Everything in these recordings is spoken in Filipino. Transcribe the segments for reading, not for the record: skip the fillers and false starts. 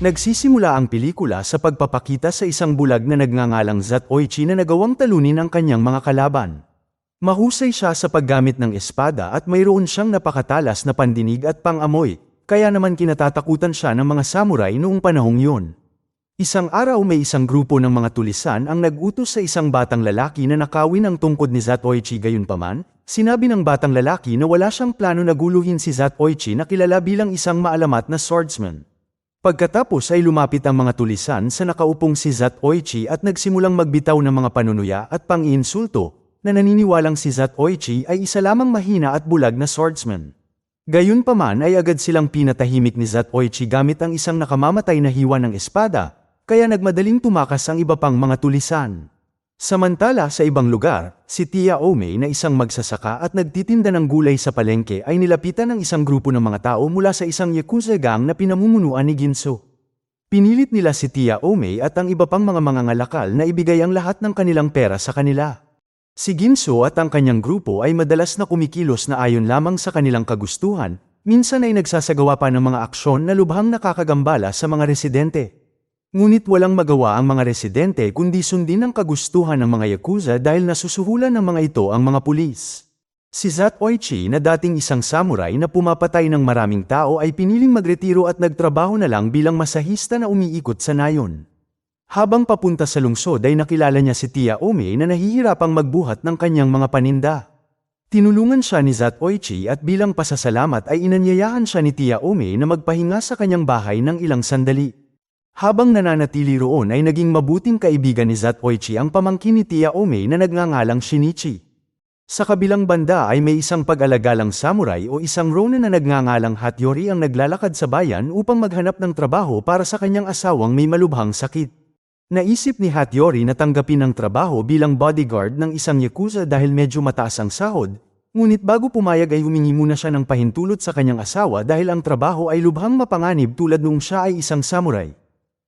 Nagsisimula ang pelikula sa pagpapakita sa isang bulag na nagngangalang Zatoichi na nagawang talunin ang kanyang mga kalaban. Mahusay siya sa paggamit ng espada at mayroon siyang napakatalas na pandinig at pang-amoy, kaya naman kinatatakutan siya ng mga samurai noong panahong yun. Isang araw may isang grupo ng mga tulisan ang nag-utos sa isang batang lalaki na nakawin ang tungkod ni Zatoichi. Gayunpaman, sinabi ng batang lalaki na wala siyang plano na guluhin si Zatoichi na kilala bilang isang maalamat na swordsman. Pagkatapos ay lumapit ang mga tulisan sa nakaupong si Zatoichi at nagsimulang magbitaw ng mga panunuya at pang-iinsulto, na naniniwalang si Zatoichi ay isa lamang mahina at bulag na swordsman. Gayunpaman ay agad silang pinatahimik ni Zatoichi gamit ang isang nakamamatay na hiwa ng espada, kaya nagmadaling tumakas ang iba pang mga tulisan. Samantala sa ibang lugar, si Tia Ome na isang magsasaka at nagtitinda ng gulay sa palengke ay nilapitan ng isang grupo ng mga tao mula sa isang Yakuza gang na pinamumunuan ni Ginso. Pinilit nila si Tia Ome at ang iba pang mga mangangalakal na ibigay ang lahat ng kanilang pera sa kanila. Si Ginso at ang kanyang grupo ay madalas na kumikilos na ayon lamang sa kanilang kagustuhan, minsan ay nagsasagawa pa ng mga aksyon na lubhang nakakagambala sa mga residente. Ngunit walang magawa ang mga residente kundi sundin ang kagustuhan ng mga Yakuza dahil nasusuhulan ng mga ito ang mga pulis. Si Zatoichi na dating isang samurai na pumapatay ng maraming tao ay piniling magretiro at nagtrabaho na lang bilang masahista na umiikot sa nayon. Habang papunta sa lungsod ay nakilala niya si Tia Ome na nahihirapang magbuhat ng kanyang mga paninda. Tinulungan siya ni Zatoichi at bilang pasasalamat ay inanyayahan siya ni Tia Ome na magpahinga sa kanyang bahay ng ilang sandali. Habang nananatili roon ay naging mabuting kaibigan ni Zatoichi ang pamangkin ni Tia Ome na nagngangalang Shinichi. Sa kabilang banda ay may isang pag-alagalang samurai o isang ronin na nagngangalang Hattori ang naglalakad sa bayan upang maghanap ng trabaho para sa kanyang asawang may malubhang sakit. Naisip ni Hattori na tanggapin ang trabaho bilang bodyguard ng isang Yakuza dahil medyo mataas ang sahod, ngunit bago pumayag ay humingi muna siya ng pahintulot sa kanyang asawa dahil ang trabaho ay lubhang mapanganib tulad nung siya ay isang samurai.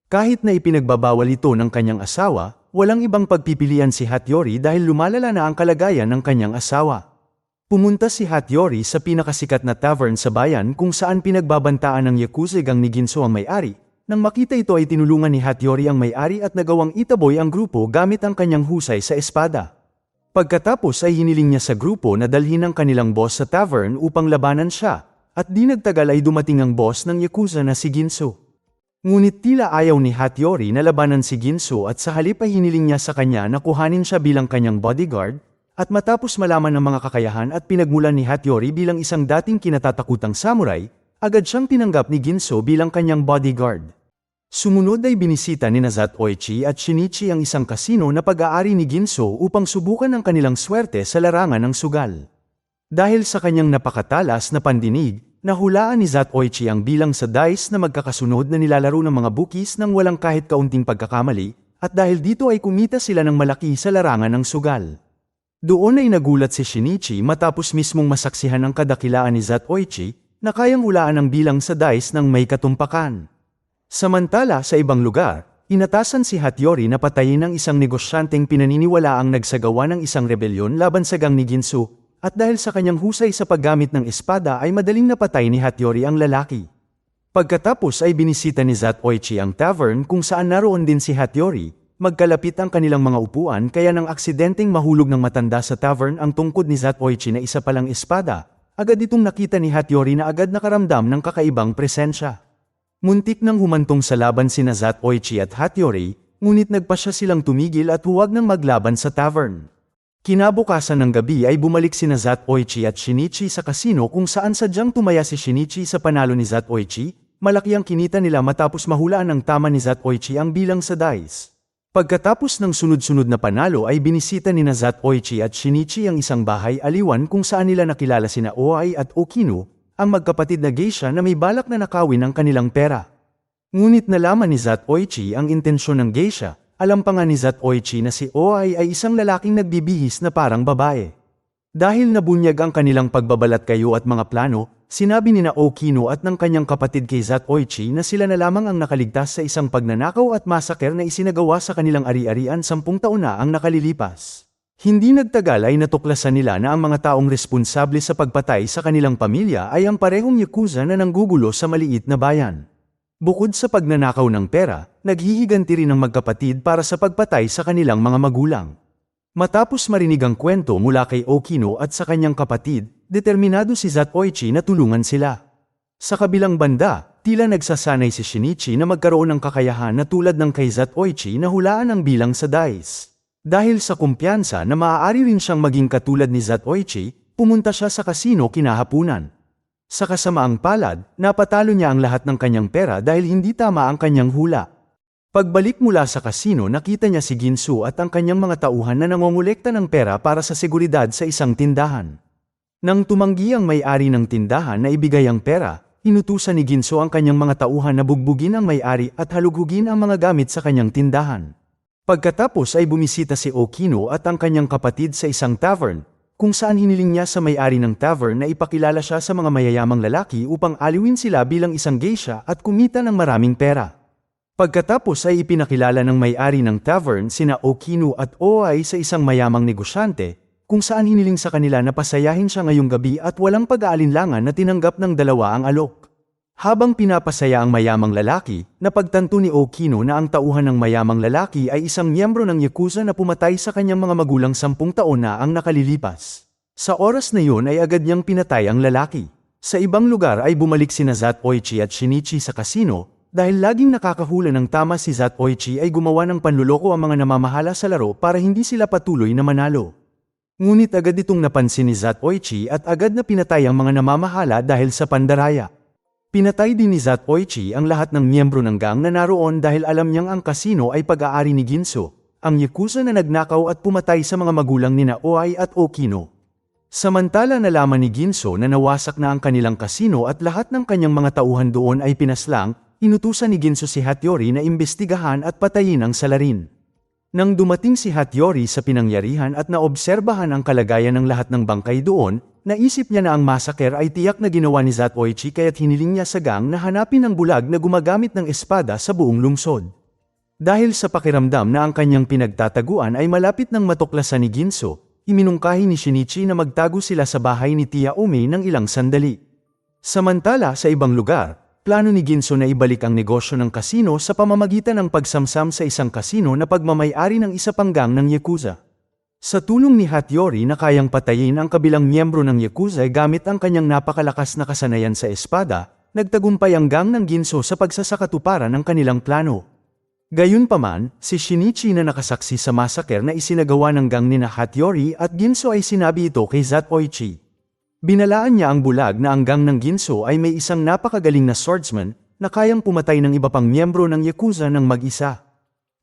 Kahit na ipinagbabawal ito ng kanyang asawa, walang ibang pagpipilian si Hattori dahil lumalala na ang kalagayan ng kanyang asawa. Pumunta si Hattori sa pinakasikat na tavern sa bayan kung saan pinagbabantaan ng Yakuza gang ni Ginso ang may-ari. Nang makita ito ay tinulungan ni Hattori ang may-ari at nagawang itaboy ang grupo gamit ang kanyang husay sa espada. Pagkatapos ay hiniling niya sa grupo na dalhin ang kanilang boss sa tavern upang labanan siya, at di nagtagal ay dumating ang boss ng Yakuza na si Ginso. Ngunit tila ayaw ni Hattori na labanan si Ginso at sa halip ay hiniling niya sa kanya na kuhanin siya bilang kanyang bodyguard, at matapos malaman ng mga kakayahan at pinagmulan ni Hattori bilang isang dating kinatatakutang samurai, agad siyang tinanggap ni Ginso bilang kanyang bodyguard. Sumunod ay binisita ni Zatoichi at Shinichi ang isang kasino na pag-aari ni Ginso upang subukan ang kanilang swerte sa larangan ng sugal. Dahil sa kanyang napakatalas na pandinig, nahulaan ni Zatoichi ang bilang sa dice na magkakasunod na nilalaro ng mga bookies nang walang kahit kaunting pagkakamali, at dahil dito ay kumita sila ng malaki sa larangan ng sugal. Doon ay nagulat si Shinichi matapos mismong masaksihan ang kadakilaan ni Zatoichi na kayang hulaan ang bilang sa dice ng may katumpakan. Samantala sa ibang lugar, inatasan si Hattori na patayin ng isang negosyanteng pinaniniwalaang nagsagawa ng isang rebelyon laban sa gang ni Ginso. At dahil sa kanyang husay sa paggamit ng espada ay madaling napatay ni Hattori ang lalaki. Pagkatapos ay binisita ni Zatoichi ang tavern kung saan naroon din si Hattori, magkalapit ang kanilang mga upuan kaya nang aksidenteng mahulog ng matanda sa tavern ang tungkod ni Zatoichi na isa palang espada, agad itong nakita ni Hattori na agad nakaramdam ng kakaibang presensya. Muntik nang humantong sa laban sina Zatoichi at Hattori, ngunit nagpasya silang tumigil at huwag nang maglaban sa tavern. Kinabukasan ng gabi ay bumalik sina Zatoichi at Shinichi sa kasino kung saan sadyang tumaya si Shinichi sa panalo ni Zatoichi, malaki ang kinita nila matapos mahulaan ng tama ni Zatoichi ang bilang sa dice. Pagkatapos ng sunod-sunod na panalo ay binisita ni Zatoichi at Shinichi ang isang bahay aliwan kung saan nila nakilala sina Oai at Okino, ang magkapatid na geisha na may balak na nakawin ang kanilang pera. Ngunit nalaman ni Zatoichi ang intensyon ng geisha. Alam pa nga ni Zatoichi na si Oai ay isang lalaking nagbibihis na parang babae. Dahil nabunyag ang kanilang pagbabalat kayo at mga plano, sinabi ni na Okino at ng kanyang kapatid kay Zatoichi na sila na lamang ang nakaligtas sa isang pagnanakaw at masaker na isinagawa sa kanilang ari-arian 10 taon na ang nakalilipas. Hindi nagtagal ay natuklasan nila na ang mga taong responsable sa pagpatay sa kanilang pamilya ay ang parehong Yakuza na nanggugulo sa maliit na bayan. Bukod sa pagnanakaw ng pera, naghihiganti rin ang magkapatid para sa pagpatay sa kanilang mga magulang. Matapos marinig ang kwento mula kay Okino at sa kanyang kapatid, determinado si Zatoichi na tulungan sila. Sa kabilang banda, tila nagsasanay si Shinichi na magkaroon ng kakayahan na tulad ng kay Zatoichi na hulaan ang bilang sa dice. Dahil sa kumpiyansa na maaari rin siyang maging katulad ni Zatoichi, pumunta siya sa kasino kinahapunan. Sa kasamaang palad, napatalo niya ang lahat ng kanyang pera dahil hindi tama ang kanyang hula. Pagbalik mula sa kasino, nakita niya si Ginsu at ang kanyang mga tauhan na nangongolekta ng pera para sa seguridad sa isang tindahan. Nang tumanggi ang may-ari ng tindahan na ibigay ang pera, inutusan ni Ginsu ang kanyang mga tauhan na bugbugin ang may-ari at halughugin ang mga gamit sa kanyang tindahan. Pagkatapos ay bumisita si Okino at ang kanyang kapatid sa isang tavern, kung saan hiniling niya sa may-ari ng tavern na ipakilala siya sa mga mayayamang lalaki upang aliwin sila bilang isang geisha at kumita ng maraming pera. Pagkatapos ay ipinakilala ng may-ari ng tavern sina Okino at Oai sa isang mayamang negosyante, kung saan hiniling sa kanila na pasayahin siya ngayong gabi at walang pag-aalinlangan na tinanggap ng dalawa ang alok. Habang pinapasaya ang mayamang lalaki, napagtanto ni Okino na ang tauhan ng mayamang lalaki ay isang miyembro ng Yakuza na pumatay sa kanyang mga magulang 10 taon na ang nakalilipas. Sa oras na yun ay agad niyang pinatay ang lalaki. Sa ibang lugar ay bumalik sina Zatoichi at Shinichi sa kasino, dahil laging nakakahula ng tama si Zatoichi ay gumawa ng panluloko ang mga namamahala sa laro para hindi sila patuloy na manalo. Ngunit agad itong napansin ni Zatoichi at agad na pinatay ang mga namamahala dahil sa pandaraya. Pinatay din ni Zatoichi ang lahat ng miyembro ng gang na naroon dahil alam niyang ang kasino ay pag-aari ni Ginsu, ang Yakuza na nagnakaw at pumatay sa mga magulang nina Oai at Okino. Samantala nalaman ni Ginsu na nawasak na ang kanilang kasino at lahat ng kanyang mga tauhan doon ay pinaslang, inutusan ni Ginsu si Hattori na imbestigahan at patayin ang salarin. Nang dumating si Hattori sa pinangyarihan at naobserbahan ang kalagayan ng lahat ng bangkay doon, naisip niya na ang massacre ay tiyak na ginawa ni Zatoichi kaya't hiniling niya sa gang na hanapin ang bulag na gumagamit ng espada sa buong lungsod. Dahil sa pakiramdam na ang kanyang pinagtataguan ay malapit ng matuklasan ni Ginsu, iminungkahi ni Shinichi na magtago sila sa bahay ni Tia Ome ng ilang sandali. Samantala sa ibang lugar, plano ni Ginsu na ibalik ang negosyo ng kasino sa pamamagitan ng pagsamsam sa isang kasino na pagmamay-ari ng isa pang gang ng Yakuza. Sa tulong ni Hattori na kayang patayin ang kabilang miyembro ng Yakuza gamit ang kanyang napakalakas na kasanayan sa espada, nagtagumpay ang gang ng Ginsu sa pagsasakatuparan ng kanilang plano. Gayunpaman, si Shinichi na nakasaksi sa massacre na isinagawa ng gang nina Hattori at Ginsu ay sinabi ito kay Zatoichi. Binalaan niya ang bulag na ang gang ng Ginsu ay may isang napakagaling na swordsman na kayang pumatay ng iba pang miyembro ng Yakuza ng mag-isa.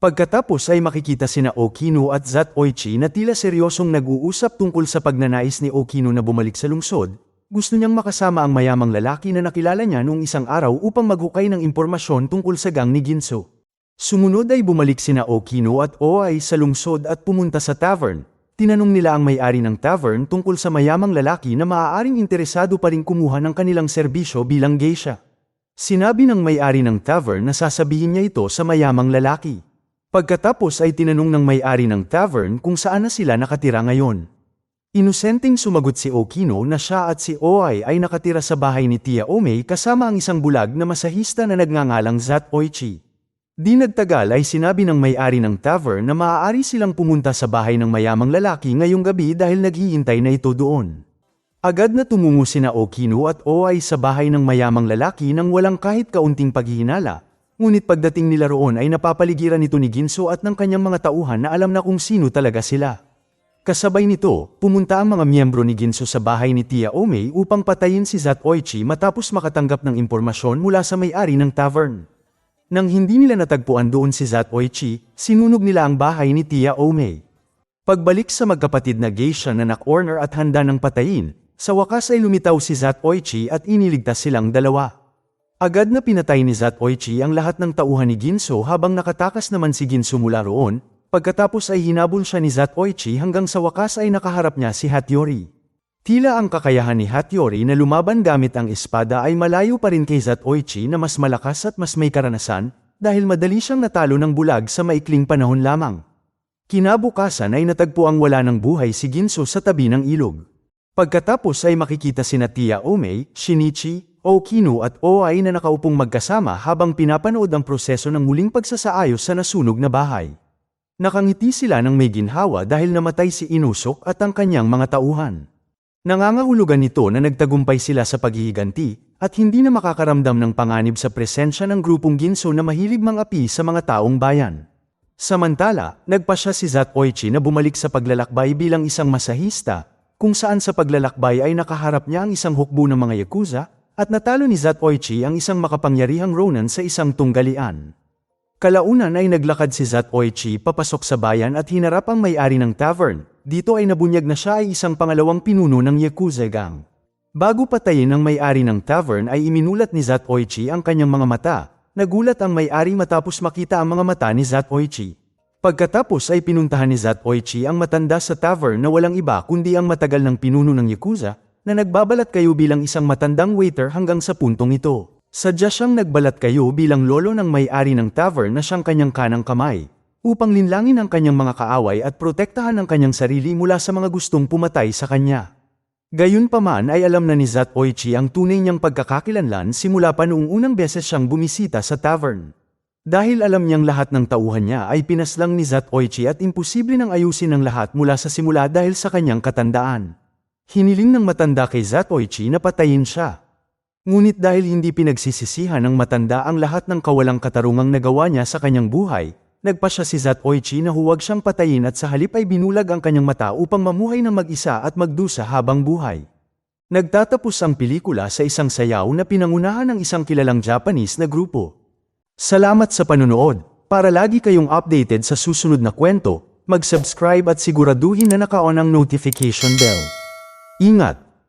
Pagkatapos ay makikita sina Okino at Zatoichi na tila seryosong nag-uusap tungkol sa pagnanais ni Okino na bumalik sa lungsod. Gusto niyang makasama ang mayamang lalaki na nakilala niya noong isang araw upang maghukay ng impormasyon tungkol sa gang ni Ginsu. Sumunod ay bumalik sina Okino at Oai sa lungsod at pumunta sa tavern. Tinanong nila ang may-ari ng tavern tungkol sa mayamang lalaki na maaaring interesado pa rin kumuha ng kanilang serbisyo bilang geisha. Sinabi ng may-ari ng tavern na sasabihin niya ito sa mayamang lalaki. Pagkatapos ay tinanong ng may-ari ng tavern kung saan na sila nakatira ngayon. Inosenteng sumagot si Okino na siya at si Oai ay nakatira sa bahay ni Tia Ome kasama ang isang bulag na masahista na nagngangalang Zatoichi. Di nagtagal ay sinabi ng may-ari ng tavern na maaari silang pumunta sa bahay ng mayamang lalaki ngayong gabi dahil naghihintay na ito doon. Agad na tumungo sina Okino at Oai sa bahay ng mayamang lalaki nang walang kahit kaunting paghihinala. Ngunit pagdating nila roon ay napapaligiran nito ni Ginsu at ng kanyang mga tauhan na alam na kung sino talaga sila. Kasabay nito, pumunta ang mga miyembro ni Ginsu sa bahay ni Tia Ome upang patayin si Zatoichi matapos makatanggap ng impormasyon mula sa may-ari ng tavern. Nang hindi nila natagpuan doon si Zatoichi, sinunog nila ang bahay ni Tia Ome. Pagbalik sa magkapatid na geisha na na-corner at handa ng patayin, sa wakas ay lumitaw si Zatoichi at iniligtas silang dalawa. Agad na pinatay ni Zatoichi ang lahat ng tauhan ni Ginsu habang nakatakas naman si Ginsu mula roon, pagkatapos ay hinabol siya ni Zatoichi hanggang sa wakas ay nakaharap niya si Hattori. Tila ang kakayahan ni Hattori na lumaban gamit ang espada ay malayo pa rin kay Zatoichi na mas malakas at mas may karanasan, dahil madali siyang natalo ng bulag sa maikling panahon lamang. Kinabukasan ay natagpuang wala ng buhay si Ginsu sa tabi ng ilog. Pagkatapos ay makikita sina Tia Ome, Shinichi, Okino at Oai na nakaupong magkasama habang pinapanood ang proseso ng muling pagsasaayos sa nasunog na bahay. Nakangiti sila ng may ginhawa dahil namatay si Inusok at ang kanyang mga tauhan. Nangangahulugan nito na nagtagumpay sila sa paghihiganti at hindi na makakaramdam ng panganib sa presensya ng grupong Ginso na mahilig mangapi sa mga taong bayan. Samantala, nagpasya si Zatoichi na bumalik sa paglalakbay bilang isang masahista, kung saan sa paglalakbay ay nakaharap niya ang isang hukbo ng mga yakuza, at natalo ni Zatoichi ang isang makapangyarihang Ronin sa isang tunggalian. Kalaunan ay naglakad si Zatoichi papasok sa bayan at hinarap ang may-ari ng tavern. Dito ay nabunyag na siya ay isang pangalawang pinuno ng Yakuza gang. Bago patayin ang may-ari ng tavern ay iminulat ni Zatoichi ang kanyang mga mata. Nagulat ang may-ari matapos makita ang mga mata ni Zatoichi. Pagkatapos ay pinuntahan ni Zatoichi ang matanda sa tavern na walang iba kundi ang matagal ng pinuno ng Yakuza, na nagbabalat kayo bilang isang matandang waiter hanggang sa puntong ito. Sadya siyang nagbalat kayo bilang lolo ng may-ari ng tavern na siyang kanyang kanang kamay, upang linlangin ang kanyang mga kaaway at protektahan ang kanyang sarili mula sa mga gustong pumatay sa kanya. Gayunpaman ay alam na ni Zatoichi ang tunay niyang pagkakakilanlan simula pa noong unang beses siyang bumisita sa tavern. Dahil alam niyang lahat ng tauhan niya ay pinaslang ni Zatoichi at imposible nang ayusin ang lahat mula sa simula dahil sa kanyang katandaan. Hiniling ng matanda kay Zatoichi na patayin siya. Ngunit dahil hindi pinagsisisihan ng matanda ang lahat ng kawalang katarungang nagawa niya sa kanyang buhay, nagpasya si Zatoichi na huwag siyang patayin at sa halip ay binulag ang kanyang mata upang mamuhay na mag-isa at magdusa habang buhay. Nagtatapos ang pelikula sa isang sayaw na pinangunahan ng isang kilalang Japanese na grupo. Salamat sa panunood. Para lagi kayong updated sa susunod na kwento, mag-subscribe at siguraduhin na naka-on ang notification bell. Ingat!